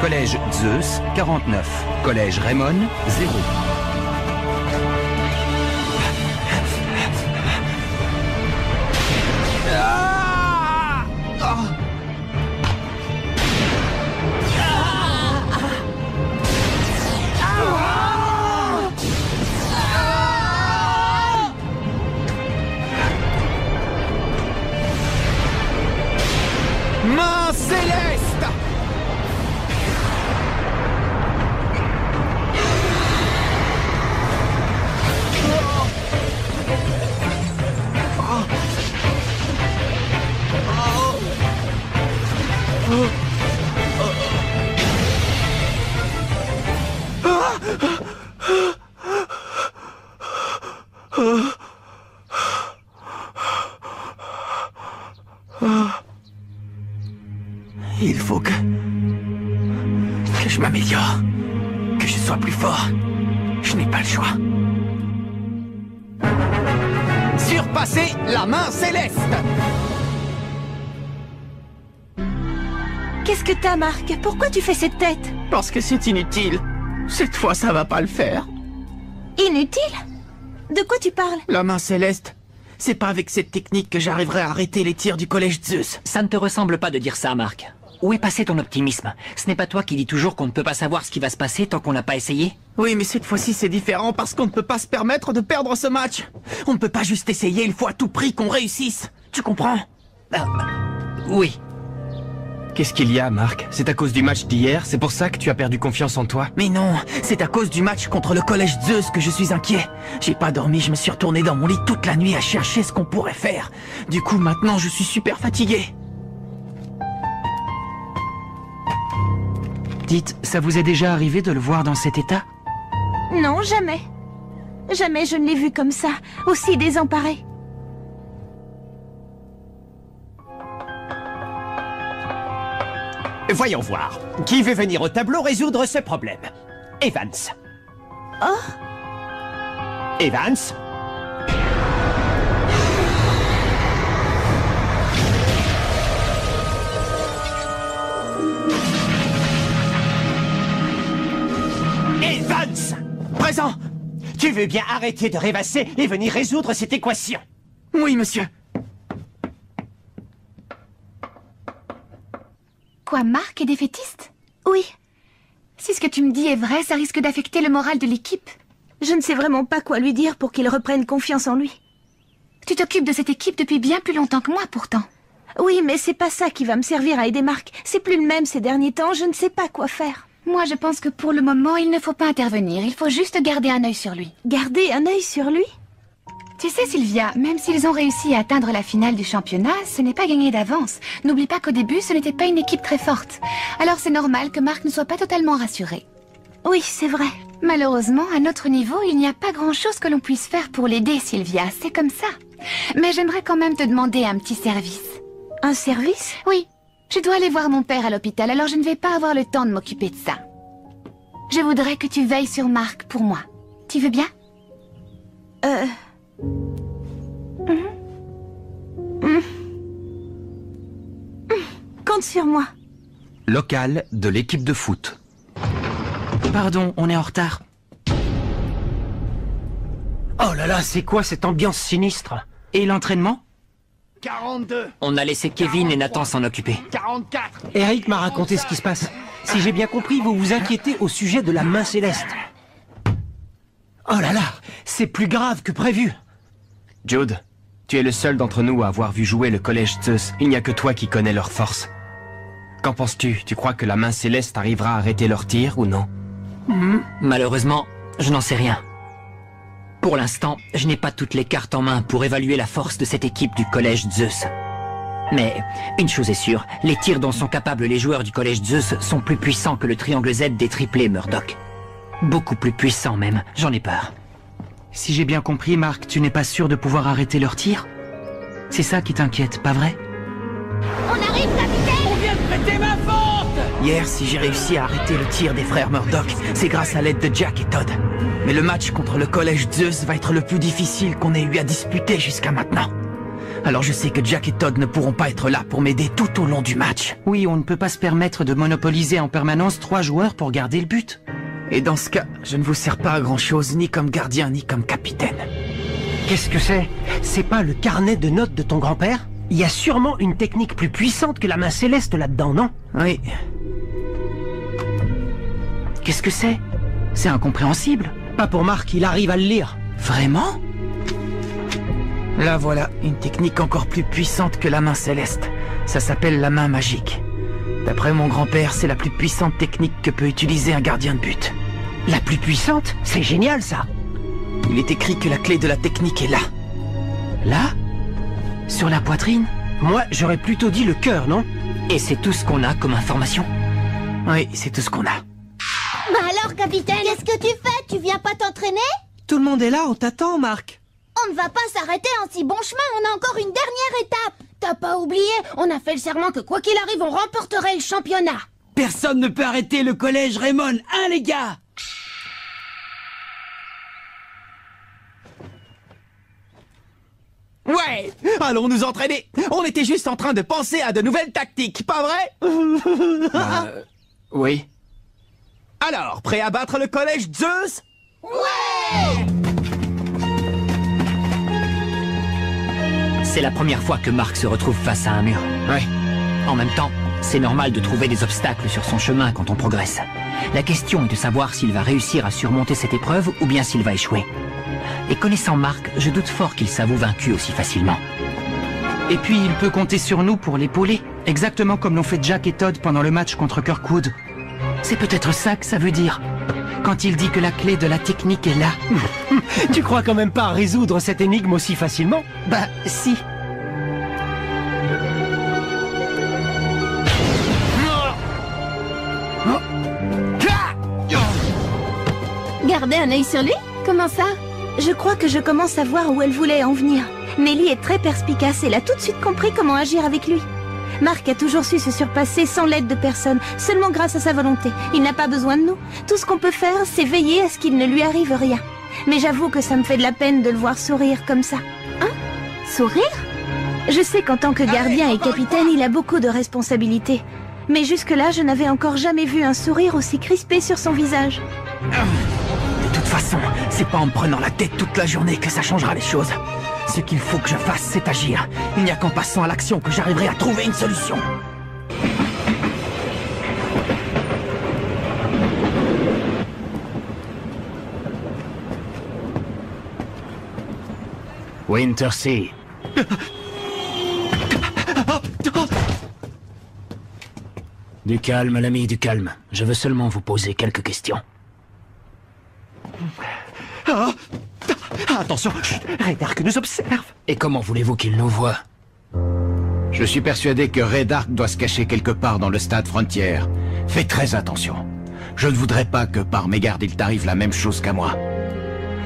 Collège Zeus, 49. Collège Raymond, 0. Main céleste! Il faut que je m'améliore, que je sois plus fort. Je n'ai pas le choix. Surpasser la main céleste! Qu'est-ce que t'as, Marc? Pourquoi tu fais cette tête? Parce que c'est inutile. Cette fois, ça va pas le faire. Inutile? De quoi tu parles? La main céleste. C'est pas avec cette technique que j'arriverai à arrêter les tirs du collège Zeus. Ça ne te ressemble pas de dire ça, Marc. Où est passé ton optimisme? Ce n'est pas toi qui dis toujours qu'on ne peut pas savoir ce qui va se passer tant qu'on n'a pas essayé? Oui, mais cette fois-ci c'est différent parce qu'on ne peut pas se permettre de perdre ce match. On ne peut pas juste essayer, il faut à tout prix qu'on réussisse. Tu comprends? Oui. Qu'est-ce qu'il y a, Marc? C'est à cause du match d'hier? C'est pour ça que tu as perdu confiance en toi? Mais non, c'est à cause du match contre le collège Zeus que je suis inquiet. J'ai pas dormi, je me suis retourné dans mon lit toute la nuit à chercher ce qu'on pourrait faire. Du coup, maintenant, je suis super fatigué. Dites, ça vous est déjà arrivé de le voir dans cet état? Non, jamais. Jamais je ne l'ai vu comme ça, aussi désemparé. Voyons voir. Qui veut venir au tableau résoudre ce problème? Evans. Oh! Evans? Evans! Présent! Tu veux bien arrêter de rêvasser et venir résoudre cette équation? Oui, monsieur. Quoi, Marc est défaitiste? Oui, Si ce que tu me dis est vrai, ça risque d'affecter le moral de l'équipe. je ne sais vraiment pas quoi lui dire pour qu'il reprenne confiance en lui. Tu t'occupes de cette équipe depuis bien plus longtemps que moi, pourtant. Oui, mais c'est pas ça qui va me servir à aider Marc. C'est plus le même ces derniers temps, je ne sais pas quoi faire. Moi, je pense que pour le moment, il ne faut pas intervenir. Il faut juste garder un œil sur lui. Garder un œil sur lui? Tu sais, Sylvia, même s'ils ont réussi à atteindre la finale du championnat, ce n'est pas gagné d'avance. N'oublie pas qu'au début, ce n'était pas une équipe très forte. Alors c'est normal que Marc ne soit pas totalement rassuré. Oui, c'est vrai. Malheureusement, à notre niveau, il n'y a pas grand-chose que l'on puisse faire pour l'aider, Sylvia. C'est comme ça. Mais j'aimerais quand même te demander un petit service. Un service? Oui, je dois aller voir mon père à l'hôpital, alors je ne vais pas avoir le temps de m'occuper de ça. Je voudrais que tu veilles sur Marc pour moi. Tu veux bien? Compte sur moi. Local de l'équipe de foot. Pardon, on est en retard. Oh là là, c'est quoi cette ambiance sinistre? Et l'entraînement? 42, On a laissé Kevin et Nathan s'en occuper. 44. Eric m'a raconté ce qui se passe. Si j'ai bien compris, vous vous inquiétez au sujet de la main céleste. Oh là là, c'est plus grave que prévu. Jude, tu es le seul d'entre nous à avoir vu jouer le collège Zeus. Il n'y a que toi qui connais leurs forces. Qu'en penses-tu? Tu crois que la main céleste arrivera à arrêter leur tir ou non? Malheureusement, je n'en sais rien. Pour l'instant, je n'ai pas toutes les cartes en main pour évaluer la force de cette équipe du collège Zeus. Mais une chose est sûre, les tirs dont sont capables les joueurs du collège Zeus sont plus puissants que le triangle Z des triplés Murdoch. Beaucoup plus puissants même, j'en ai peur. Si j'ai bien compris, Marc, tu n'es pas sûr de pouvoir arrêter leur tir? C'est ça qui t'inquiète, pas vrai? Hier, si j'ai réussi à arrêter le tir des frères Murdoch, c'est grâce à l'aide de Jack et Todd. Mais le match contre le collège Zeus va être le plus difficile qu'on ait eu à disputer jusqu'à maintenant. Alors je sais que Jack et Todd ne pourront pas être là pour m'aider tout au long du match. Oui, on ne peut pas se permettre de monopoliser en permanence 3 joueurs pour garder le but. Et dans ce cas, je ne vous sers pas à grand-chose, ni comme gardien, ni comme capitaine. Qu'est-ce que c'est? C'est pas le carnet de notes de ton grand-père? Il y a sûrement une technique plus puissante que la main céleste là-dedans, non? Oui. Qu'est-ce que c'est? C'est incompréhensible. Pas pour Marc, il arrive à le lire. Vraiment? Là voilà, une technique encore plus puissante que la main céleste. Ça s'appelle la main magique. D'après mon grand-père, c'est la plus puissante technique que peut utiliser un gardien de but. La plus puissante? C'est génial, ça! Il est écrit que la clé de la technique est là. Là? Sur la poitrine? Moi, j'aurais plutôt dit le cœur, non? Et c'est tout ce qu'on a comme information? Oui, c'est tout ce qu'on a. Bah alors, capitaine, qu'est-ce que tu fais? Tu viens pas t'entraîner? Tout le monde est là, on t'attend, Marc. On ne va pas s'arrêter en si bon chemin, on a encore une dernière étape. T'as pas oublié? On a fait le serment que quoi qu'il arrive, on remporterait le championnat. Personne ne peut arrêter le collège Raymond, hein les gars? Ouais, allons nous entraîner. On était juste en train de penser à de nouvelles tactiques, pas vrai? Oui. Alors, prêt à battre le collège Zeus? Ouais! C'est la première fois que Marc se retrouve face à un mur. Ouais. En même temps, c'est normal de trouver des obstacles sur son chemin quand on progresse. La question est de savoir s'il va réussir à surmonter cette épreuve ou bien s'il va échouer. Et connaissant Marc, je doute fort qu'il s'avoue vaincu aussi facilement. Et puis il peut compter sur nous pour l'épauler, exactement comme l'ont fait Jack et Todd pendant le match contre Kirkwood. C'est peut-être ça que ça veut dire, quand il dit que la clé de la technique est là. Tu crois quand même pas à résoudre cette énigme aussi facilement? Bah, si. Gardez un œil sur lui? Comment ça? Je crois que je commence à voir où elle voulait en venir. Nelly est très perspicace, elle a tout de suite compris comment agir avec lui. Marc a toujours su se surpasser sans l'aide de personne, seulement grâce à sa volonté. Il n'a pas besoin de nous. Tout ce qu'on peut faire, c'est veiller à ce qu'il ne lui arrive rien. Mais j'avoue que ça me fait de la peine de le voir sourire comme ça. Hein? Sourire? Je sais qu'en tant que gardien et capitaine, il a beaucoup de responsabilités. Mais jusque-là, je n'avais encore jamais vu un sourire aussi crispé sur son visage. De toute façon, c'est pas en me prenant la tête toute la journée que ça changera les choses. Ce qu'il faut que je fasse, c'est agir. Il n'y a qu'en passant à l'action que j'arriverai à trouver une solution. Wintersea. Du calme, l'ami, du calme. Je veux seulement vous poser quelques questions. Attention, Raydark nous observe. Et comment voulez-vous qu'il nous voie? Je suis persuadé que Raydark doit se cacher quelque part dans le stade Frontière. Fais très attention. Je ne voudrais pas que par mégarde il t'arrive la même chose qu'à moi.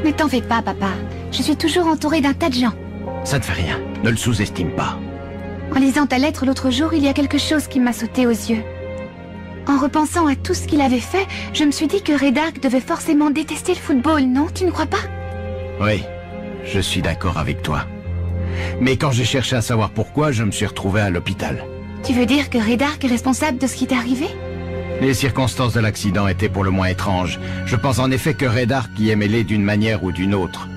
Ne t'en fais pas, papa. Je suis toujours entourée d'un tas de gens. Ça ne fait rien. Ne le sous-estime pas. En lisant ta lettre l'autre jour, il y a quelque chose qui m'a sauté aux yeux. En repensant à tout ce qu'il avait fait, je me suis dit que Raydark devait forcément détester le football, non? Tu ne crois pas? Oui, je suis d'accord avec toi. Mais quand j'ai cherché à savoir pourquoi, je me suis retrouvé à l'hôpital. Tu veux dire que Raydark est responsable de ce qui t'est arrivé? Les circonstances de l'accident étaient pour le moins étranges. Je pense en effet que Raydark y est mêlé d'une manière ou d'une autre.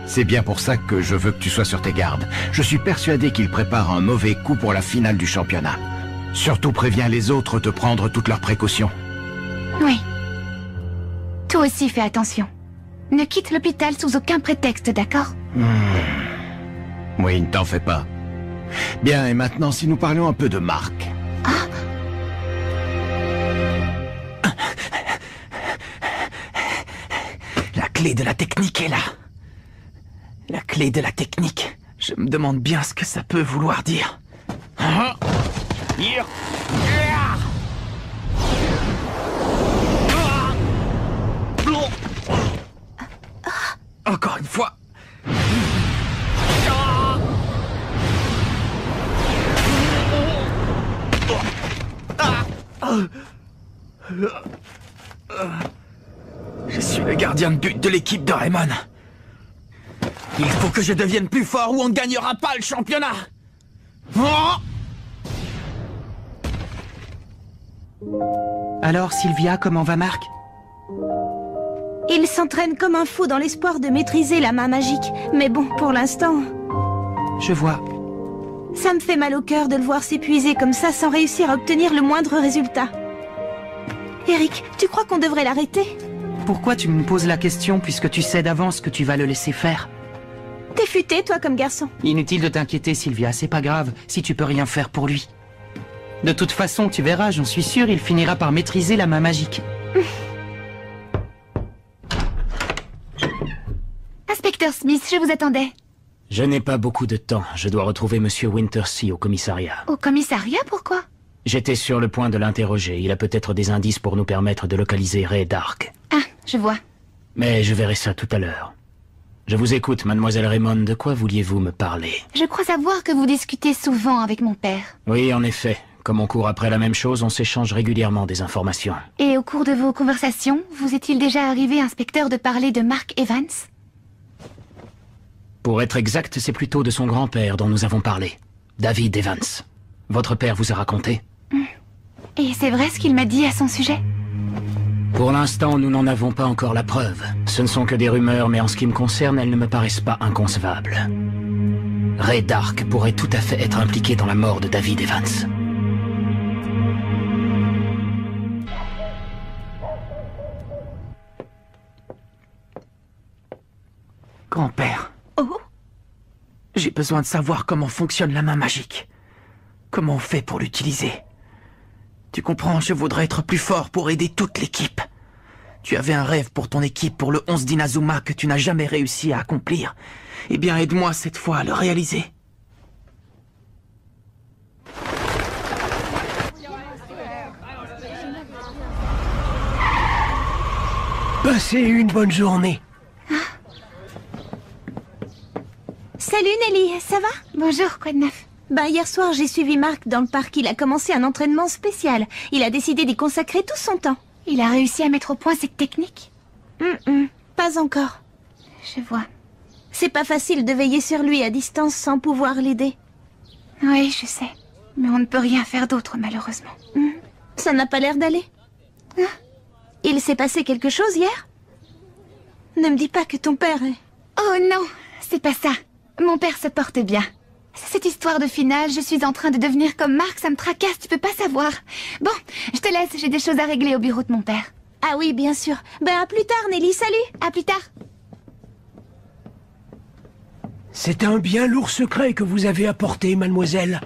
C'est bien pour ça que je veux que tu sois sur tes gardes. Je suis persuadé qu'il prépare un mauvais coup pour la finale du championnat. Surtout préviens les autres de prendre toutes leurs précautions. Oui. Toi aussi fais attention. Ne quitte l'hôpital sous aucun prétexte, d'accord? Oui, ne t'en fais pas. Bien, et maintenant, si nous parlions un peu de Marc. La clé de la technique est là. La clé de la technique. Je me demande bien ce que ça peut vouloir dire. Encore une fois. Je suis le gardien de but de l'équipe de Raymond. Il faut que je devienne plus fort ou on ne gagnera pas le championnat. Oh! Alors, Sylvia, comment va Marc? Il s'entraîne comme un fou dans l'espoir de maîtriser la main magique. Mais bon, pour l'instant... Je vois. Ça me fait mal au cœur de le voir s'épuiser comme ça sans réussir à obtenir le moindre résultat. Eric, tu crois qu'on devrait l'arrêter? Pourquoi tu me poses la question puisque tu sais d'avance que tu vas le laisser faire? T'es futé, toi, comme garçon. Inutile de t'inquiéter, Sylvia, c'est pas grave si tu peux rien faire pour lui. De toute façon, tu verras, j'en suis sûr, il finira par maîtriser la main magique. Inspecteur Smith, je vous attendais. Je n'ai pas beaucoup de temps. Je dois retrouver Monsieur Wintersea au commissariat. Au commissariat, pourquoi? J'étais sur le point de l'interroger. Il a peut-être des indices pour nous permettre de localiser Ray Dark. Ah, je vois. Mais je verrai ça tout à l'heure. Je vous écoute, mademoiselle Raymond. De quoi vouliez-vous me parler? Je crois savoir que vous discutez souvent avec mon père. Oui, en effet. Comme on court après la même chose, on s'échange régulièrement des informations. Et au cours de vos conversations, vous est-il déjà arrivé, inspecteur, de parler de Mark Evans? Pour être exact, c'est plutôt de son grand-père dont nous avons parlé. David Evans. Votre père vous a raconté? Et c'est vrai ce qu'il m'a dit à son sujet? Pour l'instant, nous n'en avons pas encore la preuve. Ce ne sont que des rumeurs, mais en ce qui me concerne, elles ne me paraissent pas inconcevables. Ray Dark pourrait tout à fait être impliqué dans la mort de David Evans. Grand-père. Oh? J'ai besoin de savoir comment fonctionne la main magique. Comment on fait pour l'utiliser? Tu comprends, je voudrais être plus fort pour aider toute l'équipe. Tu avais un rêve pour ton équipe, pour le 11 d'Inazuma que tu n'as jamais réussi à accomplir. Eh bien, aide-moi cette fois à le réaliser. Passez une bonne journée. Salut Nelly, ça va? Bonjour, quoi de neuf? Ben hier soir j'ai suivi Marc dans le parc, il a commencé un entraînement spécial. Il a décidé d'y consacrer tout son temps. Il a réussi à mettre au point cette technique? Pas encore. Je vois. C'est pas facile de veiller sur lui à distance sans pouvoir l'aider. Oui, je sais. Mais on ne peut rien faire d'autre, malheureusement. Ça n'a pas l'air d'aller. Il s'est passé quelque chose hier? Ne me dis pas que ton père est... Oh non, c'est pas ça. Mon père se porte bien. Cette histoire de finale, je suis en train de devenir comme Marc, ça me tracasse, tu peux pas savoir. Bon, je te laisse, j'ai des choses à régler au bureau de mon père. Ah oui, bien sûr. Ben à plus tard, Nelly, salut. À plus tard. C'est un bien lourd secret que vous avez apporté, mademoiselle.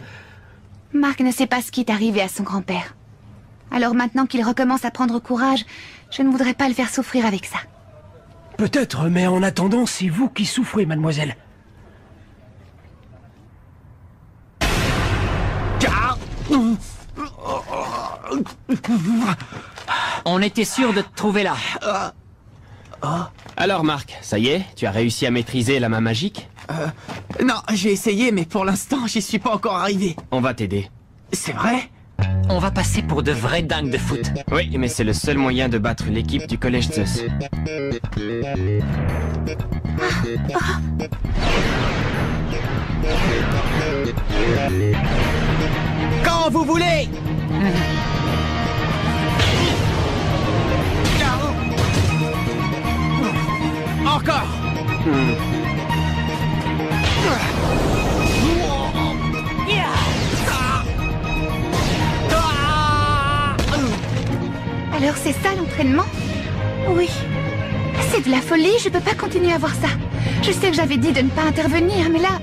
Marc ne sait pas ce qui est arrivé à son grand-père. Alors maintenant qu'il recommence à prendre courage, je ne voudrais pas le faire souffrir avec ça. Peut-être, mais en attendant, c'est vous qui souffrez, mademoiselle. On était sûr de te trouver là. Alors Marc, ça y est, tu as réussi à maîtriser la main magique? Non, j'ai essayé, mais pour l'instant, j'y suis pas encore arrivé. On va t'aider. C'est vrai? On va passer pour de vrais dingues de foot. Oui, mais c'est le seul moyen de battre l'équipe du collège Zeus. Quand vous voulez! Encore! Alors c'est ça l'entraînement? Oui. C'est de la folie, je peux pas continuer à voir ça. Je sais que j'avais dit de ne pas intervenir, mais là...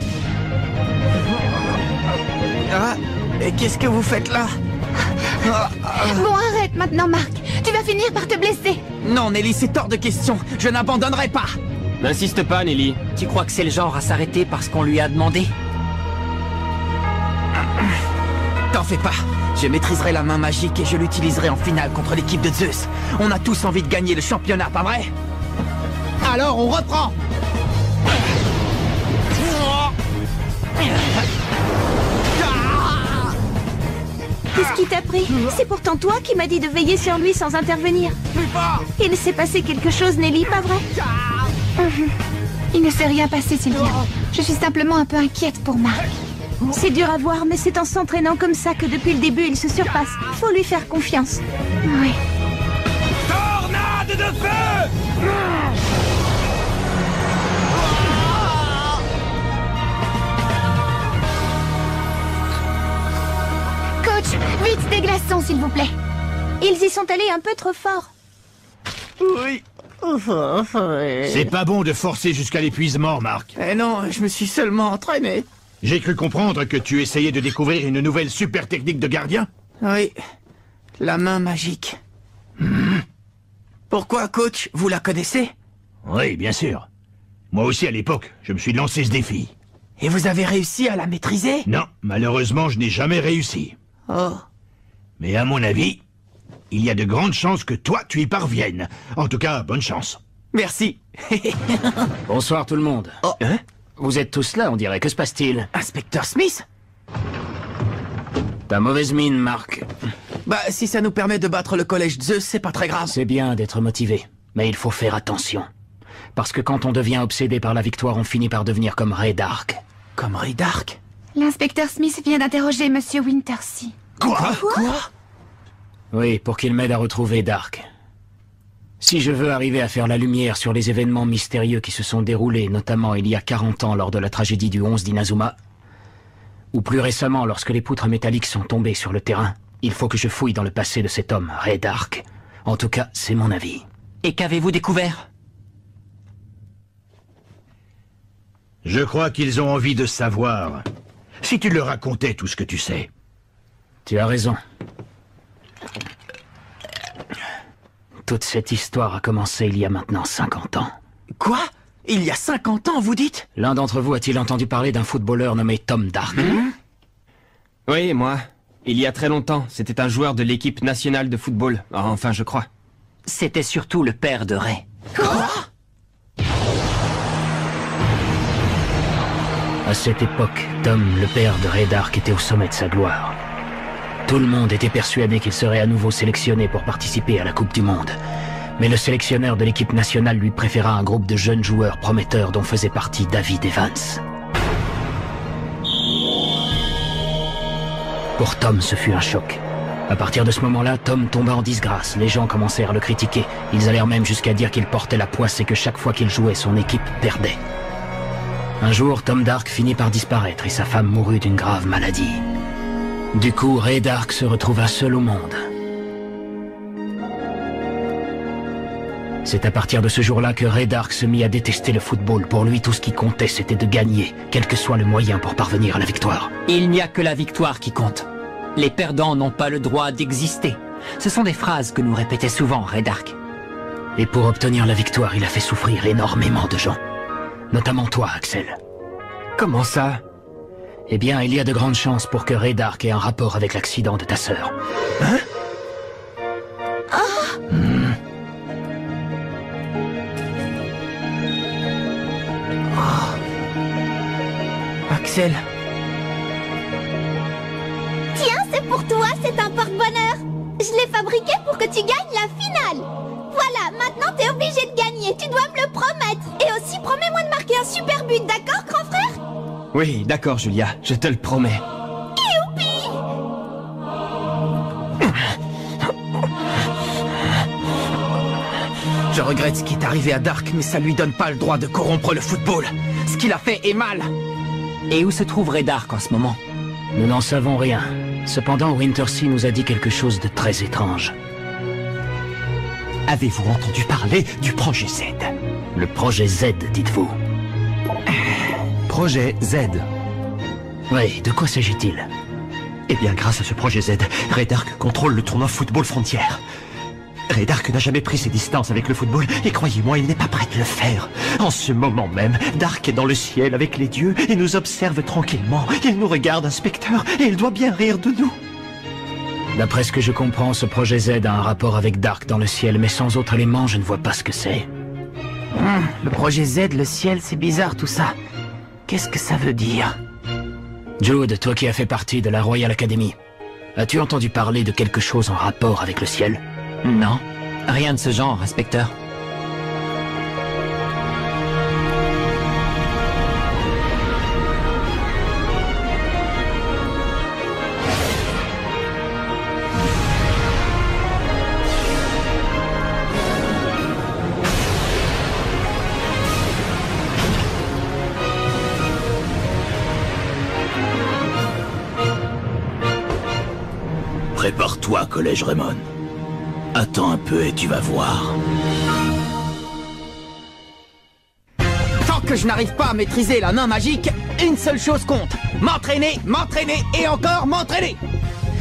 Ah, et qu'est-ce que vous faites là? Bon, arrête maintenant, Marc. Tu vas finir par te blesser. Non, Nelly, c'est hors de question. Je n'abandonnerai pas. N'insiste pas, Nelly. Tu crois que c'est le genre à s'arrêter parce qu'on lui a demandé? T'en fais pas. Je maîtriserai la main magique et je l'utiliserai en finale contre l'équipe de Zeus. On a tous envie de gagner le championnat, pas vrai? Alors, on reprend. Qu'est-ce qui t'a pris? C'est pourtant toi qui m'as dit de veiller sur lui sans intervenir. Plus fort. Il s'est passé quelque chose, Nelly, pas vrai? Il ne s'est rien passé, Sylvia. Je suis simplement un peu inquiète pour Mark. C'est dur à voir, mais c'est en s'entraînant comme ça que depuis le début il se surpasse. Faut lui faire confiance. Oui. Tornade de feu! Coach, vite des glaçons, s'il vous plaît. Ils y sont allés un peu trop fort. Oui. C'est pas bon de forcer jusqu'à l'épuisement, Mark. Eh non, je me suis seulement entraîné. J'ai cru comprendre que tu essayais de découvrir une nouvelle super technique de gardien. Oui. La main magique. Pourquoi, coach? Vous la connaissez? Oui, bien sûr. Moi aussi, à l'époque, je me suis lancé ce défi. Et vous avez réussi à la maîtriser? Non, malheureusement, je n'ai jamais réussi. Oh. Mais à mon avis, il y a de grandes chances que toi, tu y parviennes. En tout cas, bonne chance. Merci. Bonsoir tout le monde. Oh. Hein? Vous êtes tous là, on dirait. Que se passe-t-il? Inspecteur Smith? T'as mauvaise mine, Mark. Bah, si ça nous permet de battre le collège Zeus, c'est pas très grave. C'est bien d'être motivé, mais il faut faire attention. Parce que quand on devient obsédé par la victoire, on finit par devenir comme Ray Dark. Comme Ray Dark? L'inspecteur Smith vient d'interroger Monsieur Wintersea. Quoi? Oui, pour qu'il m'aide à retrouver Dark. Si je veux arriver à faire la lumière sur les événements mystérieux qui se sont déroulés, notamment il y a 40 ans lors de la tragédie du 11 d'Inazuma, ou plus récemment lorsque les poutres métalliques sont tombées sur le terrain, il faut que je fouille dans le passé de cet homme, Ray Dark. En tout cas, c'est mon avis. Et qu'avez-vous découvert? Je crois qu'ils ont envie de savoir. Si tu leur racontais tout ce que tu sais. Tu as raison. Toute cette histoire a commencé il y a maintenant 50 ans. Quoi? Il y a 50 ans, vous dites? L'un d'entre vous a-t-il entendu parler d'un footballeur nommé Tom Dark? Oui, moi. Il y a très longtemps, c'était un joueur de l'équipe nationale de football. Enfin, je crois. C'était surtout le père de Ray. Quoi? À cette époque, Tom, le père de Ray Dark, était au sommet de sa gloire. Tout le monde était persuadé qu'il serait à nouveau sélectionné pour participer à la Coupe du Monde. Mais le sélectionneur de l'équipe nationale lui préféra un groupe de jeunes joueurs prometteurs dont faisait partie David Evans. Pour Tom, ce fut un choc. À partir de ce moment-là, Tom tomba en disgrâce. Les gens commencèrent à le critiquer. Ils allèrent même jusqu'à dire qu'il portait la poisse et que chaque fois qu'il jouait, son équipe perdait. Un jour, Tom Dark finit par disparaître et sa femme mourut d'une grave maladie. Du coup, Ray Dark se retrouva seul au monde. C'est à partir de ce jour-là que Ray Dark se mit à détester le football. Pour lui, tout ce qui comptait, c'était de gagner, quel que soit le moyen pour parvenir à la victoire. Il n'y a que la victoire qui compte. Les perdants n'ont pas le droit d'exister. Ce sont des phrases que nous répétait souvent Ray Dark. Et pour obtenir la victoire, il a fait souffrir énormément de gens. Notamment toi, Axel. Comment ça? Eh bien, il y a de grandes chances pour que Ray Dark ait un rapport avec l'accident de ta sœur. Hein? Axel. Tiens, c'est pour toi, c'est un porte-bonheur. Je l'ai fabriqué pour que tu gagnes la finale. Voilà, maintenant t'es obligé de gagner, tu dois me le promettre. Et aussi, promets-moi de marquer un super but, d'accord, grand frère? Oui, d'accord, Julia, je te le promets. Youpi! Je regrette ce qui est arrivé à Dark, mais ça lui donne pas le droit de corrompre le football. Ce qu'il a fait est mal. Et où se trouve Ray Dark en ce moment? Nous n'en savons rien. Cependant, Wintersea nous a dit quelque chose de très étrange. Avez-vous entendu parler du projet Z? Le projet Z, dites-vous? Projet Z. Oui, de quoi s'agit-il? Eh bien, grâce à ce projet Z, Ray Dark contrôle le tournoi Football Frontière. Ray Dark n'a jamais pris ses distances avec le football, et croyez-moi, il n'est pas prêt de le faire. En ce moment même, Dark est dans le ciel avec les dieux et nous observe tranquillement. Il nous regarde, inspecteur, et il doit bien rire de nous. D'après ce que je comprends, ce projet Z a un rapport avec Dark dans le ciel, mais sans autre élément, je ne vois pas ce que c'est. Le projet Z, le ciel, c'est bizarre tout ça. Qu'est-ce que ça veut dire? Jude, toi qui as fait partie de la Royal Academy, as-tu entendu parler de quelque chose en rapport avec le ciel? Non, rien de ce genre, inspecteur. Prépare-toi, Collège Raymond. Attends un peu et tu vas voir. Tant que je n'arrive pas à maîtriser la main magique, une seule chose compte. M'entraîner, m'entraîner et encore m'entraîner.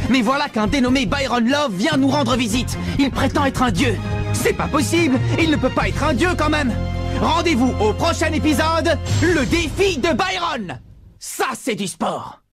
Mais voilà qu'un dénommé Byron Love vient nous rendre visite. Il prétend être un dieu. C'est pas possible, il ne peut pas être un dieu quand même. Rendez-vous au prochain épisode, le défi de Byron. Ça, c'est du sport.